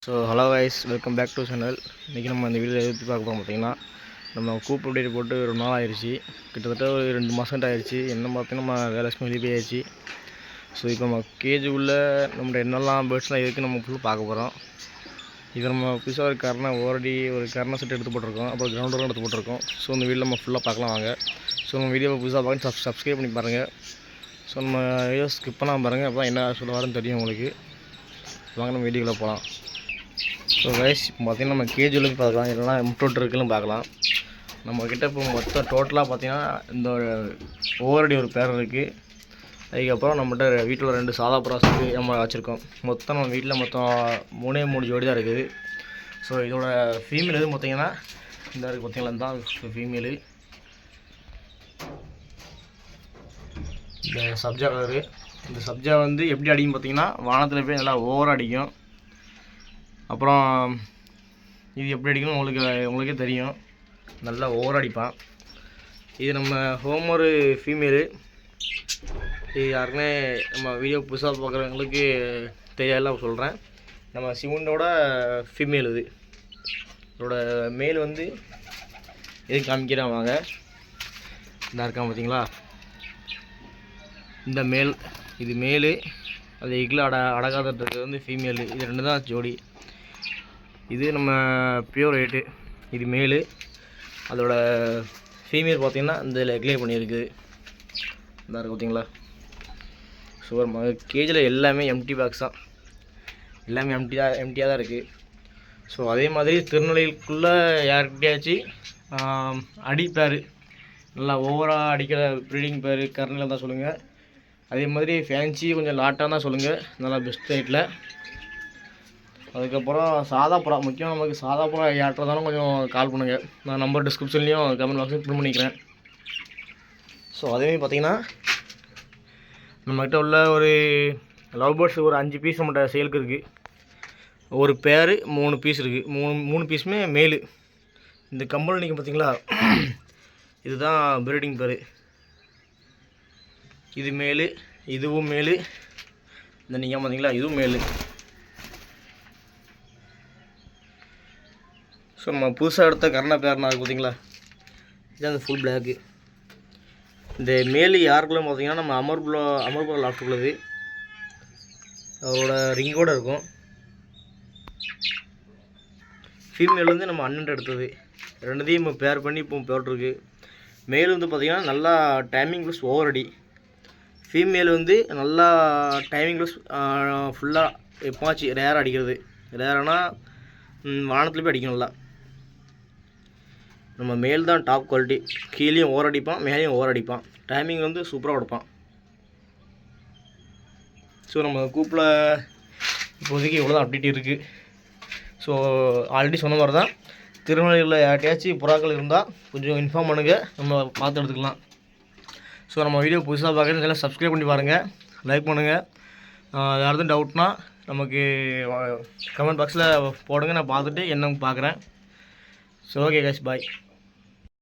So hello guys, welcome back to channel. இன்றைக்கி நம்ம அந்த வீடியோவில் எதிர்த்து பார்க்க போகிறோம். பார்த்திங்கன்னா நம்ம கூப் அப்டேட் போட்டு ஒரு நாள் ஆயிடுச்சு, கிட்டத்தட்ட ஒரு 2 மாதம் ஆயிடுச்சு. என்ன பார்த்தீங்கன்னா நம்ம வேலைக்கு வெளியே போயாச்சு. ஸோ இப்போ நம்ம கேஜுக்குள்ளே நம்மளோட என்னெல்லாம் பேர்ட்ஸ்லாம் இருக்குது நம்ம ஃபுல்லாக பார்க்க போகிறோம். இது நம்ம புதுசாக ஒரு கர்ண செட் எடுத்து போட்டிருக்கோம், அப்புறம் கிரவுண்டரும் எடுத்து போட்டிருக்கோம். ஸோ இந்த வீடியோ நம்ம ஃபுல்லாக பார்க்கலாம் வாங்க. ஸோ நம்ம வீடியோவை புதுசாக பார்க்க சப்ஸ்கிரைப் பண்ணி பாருங்கள். ஸோ நம்ம வீடியோ ஸ்கிப் பண்ணாமல் பாருங்கள், அப்போ என்ன சொல்ல வரேன்னு தெரியும் உங்களுக்கு. வாங்க நம்ம வீடியோக்குள்ளே போகலாம். ஸோ கைஸ், இப்போ பார்த்திங்கன்னா நம்ம கேஜியில் போய் பார்க்கலாம், இல்லைனா முட்டோட்டு இருக்குன்னு பார்க்கலாம். நம்மக்கிட்ட இப்போ மொத்தம் டோட்டலாக பார்த்திங்கன்னா இந்த ஓவரடி ஒரு பேர் இருக்குது. அதுக்கப்புறம் நம்மகிட்ட வீட்டில் 2 சாதா ப்ராஸுக்கு நம்ம வச்சுருக்கோம். மொத்தம் நம்ம வீட்டில் மொத்தம் 3 ஜோடி தான் இருக்குது. ஸோ இதோட ஃபீமேல் எது பார்த்திங்கன்னா இந்த இருக்குது, பார்த்திங்களா தான் ஃபீமேலு. இந்த சப்ஜா கலரு. இந்த சப்ஜா வந்து எப்படி அடிக்கும் பார்த்திங்கன்னா வானத்தில் போய் நல்லா ஓவராக அடிக்கும். அப்புறம் இது எப்படி அடிக்கணும் உங்களுக்கே தெரியும், நல்லா ஓவர் அடிப்பான். இது நம்ம ஹோமர் ஃபீமேலு. இது யாருக்குமே நம்ம வீடியோ புதுசாக பார்க்குறவங்களுக்கு தெரியாதுல சொல்கிறேன். நம்ம சிவனோட ஃபீமேல் இது. இதோட மேல் வந்து எது காமிக்கிறேன் வாங்க. இந்த இருக்கான் பார்த்தீங்களா, இந்த மேல், இது மேலு. அது எக்கில் அடகாதது வந்து ஃபீமேலு. இது 2 தான் ஜோடி. இது நம்ம பியூர் 8, இது மேலு. அதோட ஃபீமேல் பார்த்திங்கன்னா இந்த லெக்லே பண்ணியிருக்குது, இந்த இருக்குது பார்த்திங்களா. சூப்பர். கேஜில் எல்லாமே எம்டி பாக்ஸ் தான், எல்லாமே எம்டியாக தான் இருக்குது. ஸோ அதே மாதிரி திருநெல்வேலிக்குள்ளே யார்கிட்டயாச்சும் அடிப்பேர் நல்லா ஓவராக அடிக்கிற ப்ரீடிங் பேர் கர்னில் தான் சொல்லுங்கள். அதே மாதிரி ஃபேன்சி கொஞ்சம் லாட்டாக தான் சொல்லுங்கள், நல்லா பெஸ்ட் ரேட்டில். அதுக்கப்புறம் சாதா புறா, முக்கியம் நமக்கு சாதா புறா யார்ட்டாலும் கொஞ்சம் கால் பண்ணுங்கள். நான் நம்பர் டிஸ்கிரிப்ஷன்லேயும் கமெண்ட் பாக்ஸையும் பின் பண்ணிக்கிறேன். ஸோ அதேமாதிரி பார்த்திங்கன்னா நம்மக்கிட்ட உள்ள ஒரு லவ் பேர்ட்ஸ் ஒரு 5 பீஸ் நம்மகிட்ட சேலுக்கு இருக்குது. ஒரு பேர் 3 பீஸ் இருக்குது, 3 பீஸுமே மேலு. இந்த கம்பல் நீங்கள் பார்த்திங்களா, இதுதான் ப்ரீடிங் பேர். இது மேலு, இதுவும் மேலு. இந்த நீங்கள் பார்த்திங்களா, இதுவும் மேலு. ஸோ நம்ம புதுசாக எடுத்த கர்ண பேர்னா இருக்குது பார்த்திங்களா, இதுதான் அந்த ஃபுல் பிளாக்கு. இந்த மேலு யாருக்குள்ள பார்த்திங்கன்னா நம்ம அமர்புரா லாஃப்ட் உள்ளது, அவரோட ரிங்கோடு இருக்கும். ஃபீமேல் வந்து நம்ம அண்ணன் எடுத்தது, 2த்தையும் இப்போ பேர் பண்ணி இப்போ போட்டிருக்கு. மேல் வந்து பார்த்திங்கன்னா நல்லா டைமிங் ப்ளஸ் ஓவர் அடி. ஃபீமேல் வந்து நல்லா டைமிங் ப்ளஸ் ஃபுல்லாக எப்போச்சு ரேராக அடிக்கிறது. ரேரானா வானத்தில் போய் அடிக்கணும் நல்லா. நம்ம மேல் தான் டாப் குவாலிட்டி, கீழேயும் ஓவர் அடிப்பான், மேலேயும் ஓவர் அடிப்பான். டைமிங் வந்து சூப்பராக கொடுப்பான். ஸோ நம்ம கூப்பில் இப்போதைக்கு இவ்வளோ தான் அப்டேட் இருக்குது. ஸோ ஆல்ரெடி சொன்ன மாதிரி தான், திருநெல்வேலியில் யார்ட்டையாச்சும் புறாக்கள் இருந்தால் கொஞ்சம் இன்ஃபார்ம் பண்ணுங்கள், நம்ம பார்த்து எடுத்துக்கலாம். ஸோ நம்ம வீடியோ புதுசாக பார்க்குறது எல்லாம் சப்ஸ்கிரைப் பண்ணி பாருங்கள், லைக் பண்ணுங்கள். யாராவது டவுட்னா நமக்கு கமெண்ட் பாக்ஸில் போடுங்க, நான் பார்த்துட்டு என்னன்னு பார்க்குறேன். ஸோ ஓகே கைஸ், பாய்.